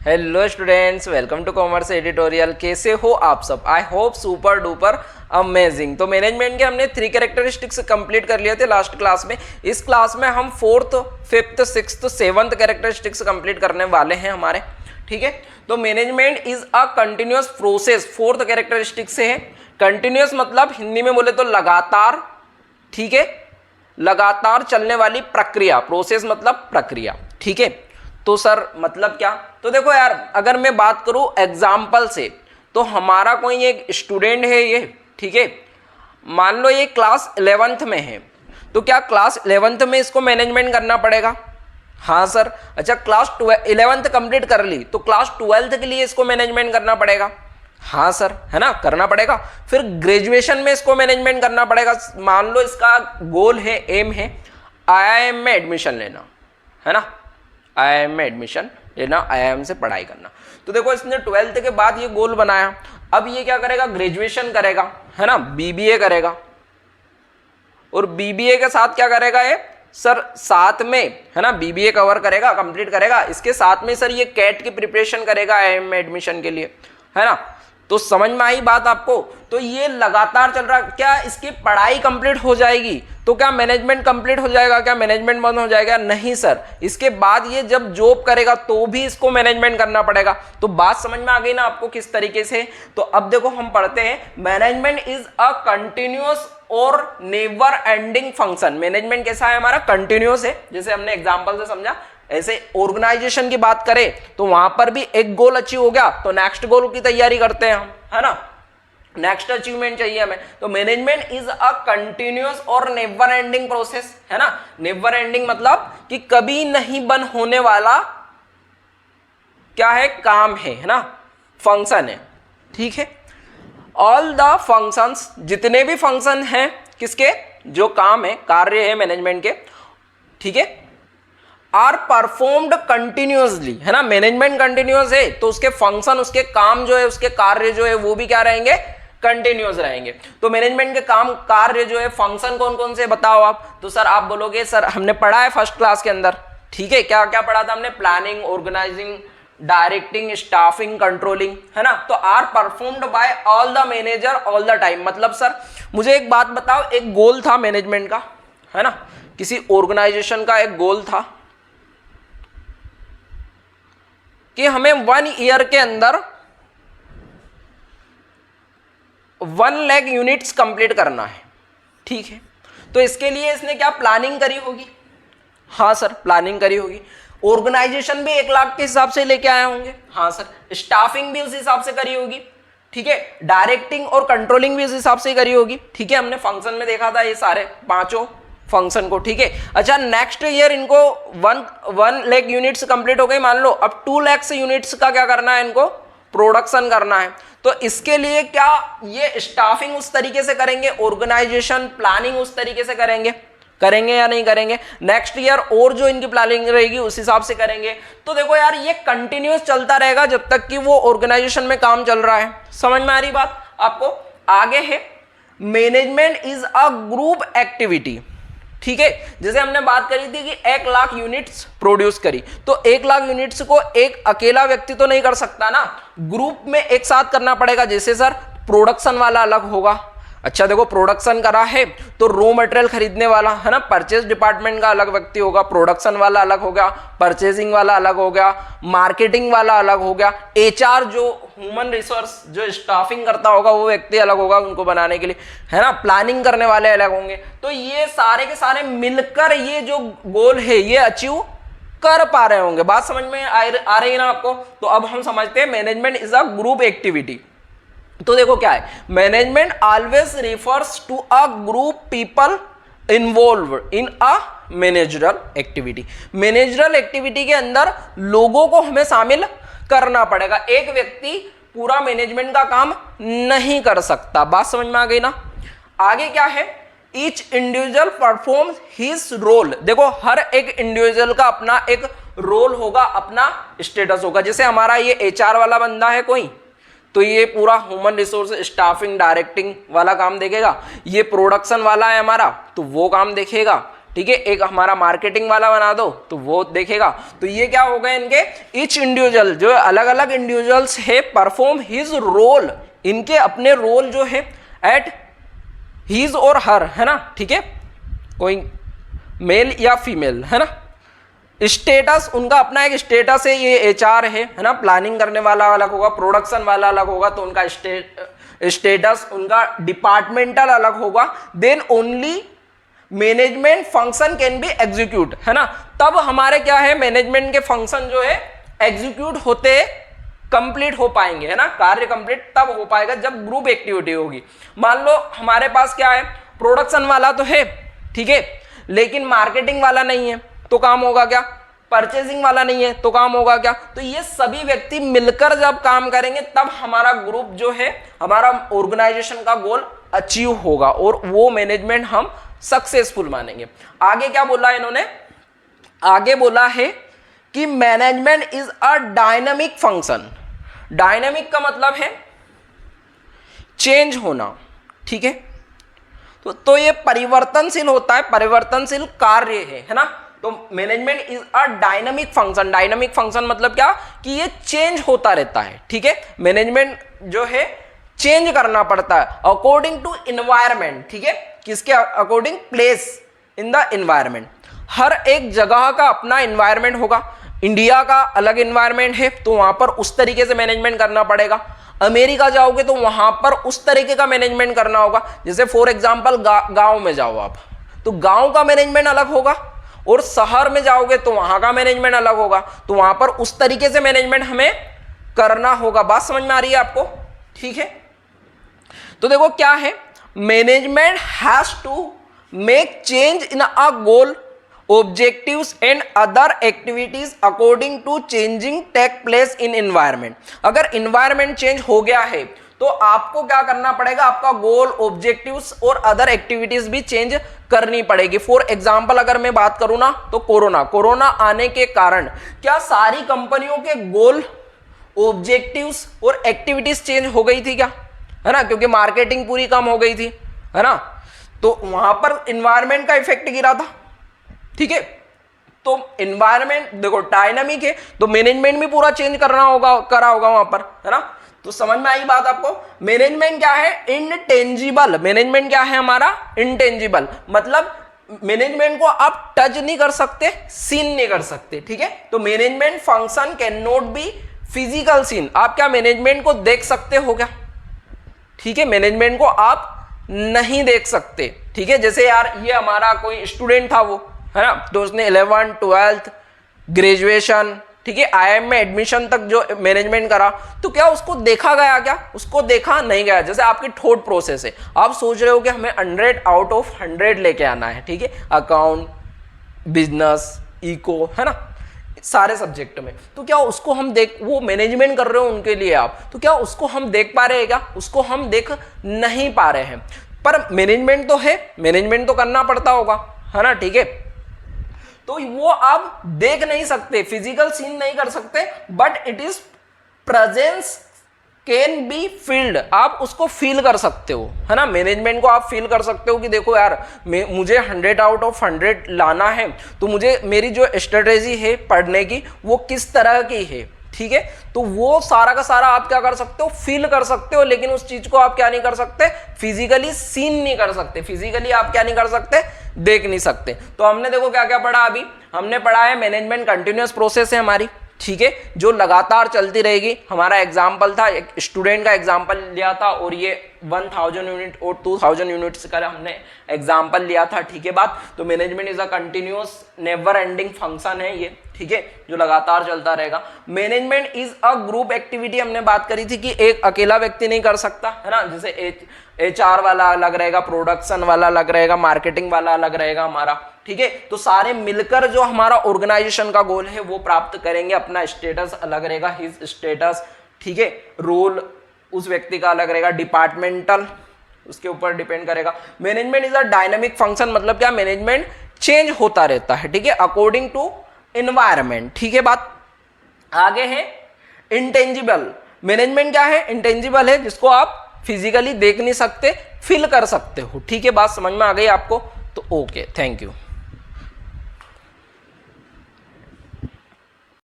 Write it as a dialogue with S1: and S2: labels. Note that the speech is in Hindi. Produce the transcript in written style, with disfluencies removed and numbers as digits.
S1: Hello students, welcome to commerce editorial. कैसे हो आप सब? I hope super duper amazing. तो मैनेजमेंट के हमने 3 कैरेक्टरिस्टिक्स कंप्लीट कर लिए थे लास्ट क्लास में। इस क्लास में हम 4th, 5th, 6th, 7th characteristics complete करने वाले हैं हमारे। ठीक है, तो management is a continuous process. 4th characteristic से है कंटिन्यूअस, मतलब हिंदी में बोले तो लगातार। ठीक है, लगातार चलने वाली प्रक्रिया। प्रोसेस मतलब प्रक्रिया। ठीक है, तो सर मतलब क्या? तो देखो यार, अगर मैं बात करूं एग्जाम्पल से, तो हमारा कोई एक स्टूडेंट है ये, ठीक है, मान लो ये क्लास 11th में है, तो क्या क्लास 11th में इसको मैनेजमेंट करना पड़ेगा? हाँ सर। अच्छा, क्लास 11th कंप्लीट कर ली तो क्लास 12th के लिए इसको मैनेजमेंट करना पड़ेगा? हाँ सर, है ना, करना पड़ेगा। फिर ग्रेजुएशन में इसको मैनेजमेंट करना पड़ेगा। मान लो इसका गोल है, एम है आईआईएम में एडमिशन लेना, है ना, आईआईएम में एडमिशन लेना, आईआईएम से पढ़ाई करना। तो देखो, इसने 12th के बाद ये गोल बनाया। अब ये क्या करेगा? ग्रेजुएशन करेगा, है ना, बीबीए करेगा। और बीबीए के साथ क्या करेगा ये सर? साथ में, है ना, बीबीए कवर करेगा, कंप्लीट करेगा। इसके साथ में सर ये कैट की प्रिपरेशन करेगा आईआईएम में एडमिशन के लिए, है ना। तो समझ में आई बात आपको? तो ये लगातार चल रहा। क्या इसकी पढ़ाई कंप्लीट हो जाएगी तो क्या मैनेजमेंट कंप्लीट हो जाएगा? क्या मैनेजमेंट बंद हो जाएगा? नहीं सर, इसके बाद ये जब जॉब करेगा तो भी इसको मैनेजमेंट करना पड़ेगा। तो बात समझ में आ गई ना आपको किस तरीके से? तो अब देखो हम पढ़ते हैं, मैनेजमेंट इज अ कंटिन्यूअस और नेवर एंडिंग फंक्शन। मैनेजमेंट कैसा है हमारा? कंटिन्यूअस है, जैसे हमने एग्जांपल से समझा। ऐसे ऑर्गेनाइजेशन की बात करें तो वहां पर भी एक गोल अचीव हो गया तो नेक्स्ट गोल की तैयारी करते हैं हम, है ना, नेक्स्ट अचीवमेंट चाहिए हमें। तो मैनेजमेंट इज अ कंटिन्यूअस और नेवर एंडिंग प्रोसेस, है ना। नेवर एंडिंग मतलब कि कभी नहीं बंद होने वाला क्या है? काम है ना, फंक्शन है। ठीक है, ऑल द फंक्शंस, जितने भी फंक्शन हैं किसके, जो काम है, कार्य है मैनेजमेंट के, ठीक है, आर परफॉर्म्ड कंटिन्यूअसली, है ना। मैनेजमेंट कंटिन्यूअस है तो उसके फंक्शन, उसके काम जो है, उसके कार्य जो है वो भी क्या रहेंगे? कंटिन्यूअस रहेंगे। तो मैनेजमेंट के काम, कार्य जो है, फंक्शन कौन कौन से बताओ आप? तो सर आप बोलोगे सर हमने पढ़ा है फर्स्ट क्लास के अंदर, ठीक है, क्या क्या पढ़ा था हमने? Planning, organising, directing, staffing, controlling, है ना। तो are performed by all the manager all the time. मतलब सर मुझे एक बात बताओ, एक गोल था मैनेजमेंट का, है ना, किसी ऑर्गेनाइजेशन का एक गोल था कि हमें 1 ईयर के अंदर 1 लाख यूनिट्स कंप्लीट करना है। ठीक है, तो इसके लिए इसने क्या प्लानिंग करी होगी? हाँ सर, प्लानिंग करी होगी। ऑर्गेनाइजेशन भी 1 लाख के हिसाब से लेके आए होंगे। हाँ सर, स्टाफिंग भी उस हिसाब से करी होगी। ठीक है, डायरेक्टिंग और कंट्रोलिंग भी उस हिसाब से करी होगी। ठीक है, हमने फंक्शन में देखा था ये सारे 5 फंक्शन को। ठीक है, अच्छा, नेक्स्ट ईयर इनको 1 लाख यूनिट्स कंप्लीट हो गई मान लो। अब 2 लाख यूनिट्स का क्या करना है? इनको प्रोडक्शन करना है। तो इसके लिए क्या ये स्टाफिंग उस तरीके से करेंगे, ऑर्गेनाइजेशन प्लानिंग उस तरीके से करेंगे या नहीं करेंगे? नेक्स्ट ईयर और जो इनकी प्लानिंग रहेगी उस हिसाब से करेंगे। तो देखो यार, ये कंटिन्यूअस चलता रहेगा जब तक कि वो ऑर्गेनाइजेशन में काम चल रहा है। समझ में आ रही बात आपको? आगे है, management is a group activity. ठीक है, जैसे हमने बात करी थी कि 1 लाख यूनिट्स प्रोड्यूस करी, तो 1 लाख यूनिट्स को एक अकेला व्यक्ति तो नहीं कर सकता ना, ग्रुप में एक साथ करना पड़ेगा। जैसे सर प्रोडक्शन वाला अलग होगा। अच्छा देखो, प्रोडक्शन करा है तो रॉ मटेरियल खरीदने वाला, है ना, परचेज डिपार्टमेंट का अलग व्यक्ति होगा, प्रोडक्शन वाला अलग हो गया, परचेजिंग वाला अलग हो गया, मार्केटिंग वाला अलग हो गया, एचआर जो ह्यूमन रिसोर्स जो स्टाफिंग करता होगा वो व्यक्ति अलग होगा उनको बनाने के लिए, है ना, प्लानिंग करने वाले अलग होंगे। तो ये सारे के सारे मिलकर ये जो गोल है ये अचीव कर पा रहे होंगे। बात समझ में आ रही है ना आपको? तो अब हम समझते हैं management is a group activity. तो देखो क्या है, management always refers to a group people involve in a managerial activity. Managerial activity के अंदर लोगों को हमें शामिल करना पड़ेगा। एक व्यक्ति पूरा मैनेजमेंट का काम नहीं कर सकता। बात समझ में आ गई ना? आगे क्या है, each individual performs his role. देखो, हर एक इंडिविजुअल का अपना एक रोल होगा, अपना स्टेटस होगा। जैसे हमारा ये एचआर वाला बंदा है कोई, तो ये पूरा ह्यूमन रिसोर्स स्टाफिंग डायरेक्टिंग वाला काम देखेगा। ये प्रोडक्शन वाला है हमारा, तो वो काम देखेगा। ठीक है, एक हमारा मार्केटिंग वाला बना दो तो वो देखेगा। तो ये क्या हो गए इनके, ईच इंडिविजुअल जो अलग अलग इंडिविजुअल्स है परफॉर्म हिज रोल, इनके अपने रोल जो है एट हीज और हर, है ना, ठीक है, कोई मेल या फीमेल, है ना। स्टेटस, उनका अपना एक स्टेटस है, ये एचआर है ना, प्लानिंग करने वाला अलग होगा, प्रोडक्शन वाला अलग होगा, तो उनका स्टेटस, उनका डिपार्टमेंटल अलग होगा। Then only management function can be execute, है ना, तब हमारे क्या है, मैनेजमेंट के फंक्शन जो है एग्जीक्यूट होते कंप्लीट हो पाएंगे, है ना, कार्य कंप्लीट तब हो पाएगा जब ग्रुप एक्टिविटी होगी। मान लो हमारे पास क्या है, प्रोडक्शन वाला तो है, ठीक है, लेकिन मार्केटिंग वाला नहीं है, तो काम होगा क्या, परचेजिंग वाला नहीं है तो काम होगा क्या। तो ये सभी व्यक्ति मिलकर जब काम करेंगे तब हमारा ग्रुप जो है, हमारा ऑर्गेनाइजेशन का गोल अचीव होगा और वो मैनेजमेंट हम सक्सेसफुल मानेंगे। आगे क्या बोला इन्होंने, आगे बोला है कि management is a dynamic function. Dynamic का मतलब है चेंज होना, ठीक है, तो ये परिवर्तनशील होता है, परिवर्तनशील कार्य है ना। तो management is a dynamic function. Dynamic function मतलब क्या, कि ये चेंज होता रहता है, ठीक है, मैनेजमेंट जो है चेंज करना पड़ता है अकॉर्डिंग टू इन्वायरमेंट, ठीक है, किसके according, place in the environment. हर एक जगह का अपना इन्वायरमेंट होगा, इंडिया का अलग इन्वायरमेंट है तो वहां पर उस तरीके से मैनेजमेंट करना पड़ेगा। अमेरिका जाओगे तो वहां पर उस तरीके का मैनेजमेंट करना होगा। जैसे फॉर एग्जांपल गांव में जाओ आप, तो गांव का मैनेजमेंट अलग होगा, और शहर में जाओगे तो वहां का मैनेजमेंट अलग होगा, तो वहां पर उस तरीके से मैनेजमेंट हमें करना होगा। बात समझ में आ रही है आपको, ठीक है। तो देखो क्या है, management has to make change in a goal, objectives and other activities according to changing take place in environment. अगर एनवायरमेंट चेंज हो गया है तो आपको क्या करना पड़ेगा, आपका गोल, ऑब्जेक्टिव्स और अदर एक्टिविटीज भी चेंज करनी पड़ेगी। फॉर एग्जांपल अगर मैं बात करूं ना, तो कोरोना आने के कारण क्या सारी कंपनियों के गोल, ऑब्जेक्टिव्स और एक्टिविटीज चेंज हो गई थी क्या, है ना, क्योंकि मार्केटिंग पूरी कम हो गई थी, है ना, तो वहां पर एनवायरमेंट का इफेक्ट गिरा था, ठीक है। तो एनवायरमेंट देखो डायनामिक है, तो मैनेजमेंट भी पूरा चेंज करना होगा, करा होगा वहां पर, है ना। तो समझ में आई बात आपको। मैनेजमेंट क्या है, इनटेंजिबल। मैनेजमेंट क्या है हमारा, इनटेंजिबल, मतलब मैनेजमेंट को आप टच नहीं कर सकते, सीन नहीं कर सकते, ठीक है। तो management function can not be physical seen. आप क्या मैनेजमेंट को देख सकते हो क्या, ठीक है, मैनेजमेंट को आप नहीं देख सकते, ठीक है। जैसे यार ये हमारा कोई स्टूडेंट था वो, है ना, तो उसने 11th 12th ग्रेजुएशन, ठीक है, आईआईएम में एडमिशन तक जो मैनेजमेंट करा, तो क्या उसको देखा गया क्या, उसको देखा नहीं गया। जैसे आपकी थॉट प्रोसेस है, आप सोच रहे हो कि हमें 100 आउट ऑफ 100 लेके आना है, ठीक है, अकाउंट, बिजनेस, इको, है ना, सारे सब्जेक्ट में, तो क्या उसको हम देख, वो मैनेजमेंट कर रहे हो उनके लिए आप, तो क्या उसको हम देख पा रहे हैं क्या, उसको हम देख नहीं पा रहे हैं। पर मैनेजमेंट तो है, मैनेजमेंट तो करना पड़ता होगा, है ना, ठीक है। तो वो आप देख नहीं सकते, फिजिकल सीन नहीं कर सकते, but it is presence can be field. आप उसको फील कर सकते हो, है ना, मैनेजमेंट को आप फील कर सकते हो कि देखो यार मुझे 100 आउट ऑफ 100 लाना है, तो मुझे मेरी जो स्ट्रेटेजी है पढ़ने की वो किस तरह की है, ठीक है। तो वो सारा का सारा आप क्या कर सकते हो, फील कर सकते हो, लेकिन उस चीज को आप क्या नहीं कर सकते, फिजिकली सीन नहीं कर सकते, फिजिकली आप क्या नहीं कर सकते, देख नहीं सकते। तो हमने देखो क्या क्या पढ़ा, अभी हमने पढ़ा है मैनेजमेंट कंटिन्यूअस प्रोसेस है हमारी, ठीक है, जो लगातार चलती रहेगी। हमारा एग्जाम्पल था, एक स्टूडेंट का एग्जाम्पल लिया था, और ये 1000 यूनिट और 2000 यूनिट्स का हमने एग्जाम्पल लिया था, ठीक है बात। तो management is a continuous never ending function है ये, ठीक है, जो लगातार चलता रहेगा। Management is a group activity, हमने बात करी थी कि एक अकेला व्यक्ति नहीं कर सकता, है ना, जैसे एचआर वाला अलग रहेगा, प्रोडक्शन वाला अलग रहेगा, मार्केटिंग वाला अलग रहेगा हमारा, ठीक है। तो सारे मिलकर जो हमारा ऑर्गेनाइजेशन का गोल है वो प्राप्त करेंगे। अपना स्टेटस अलग रहेगा, हिज स्टेटस, ठीक है, रोल उस व्यक्ति का अलग रहेगा, डिपार्टमेंटल उसके ऊपर डिपेंड करेगा। Management is a dynamic function, मतलब क्या, मैनेजमेंट चेंज होता रहता है, ठीक है, अकॉर्डिंग टू एनवायरमेंट, ठीक है बात। आगे है इंटेंजिबल। मैनेजमेंट क्या है, इंटेंजिबल है, जिसको आप फिजिकली देख नहीं सकते, फील कर सकते हो, ठीक है, बात समझ में आ गई आपको। तो ओके, थैंक यू।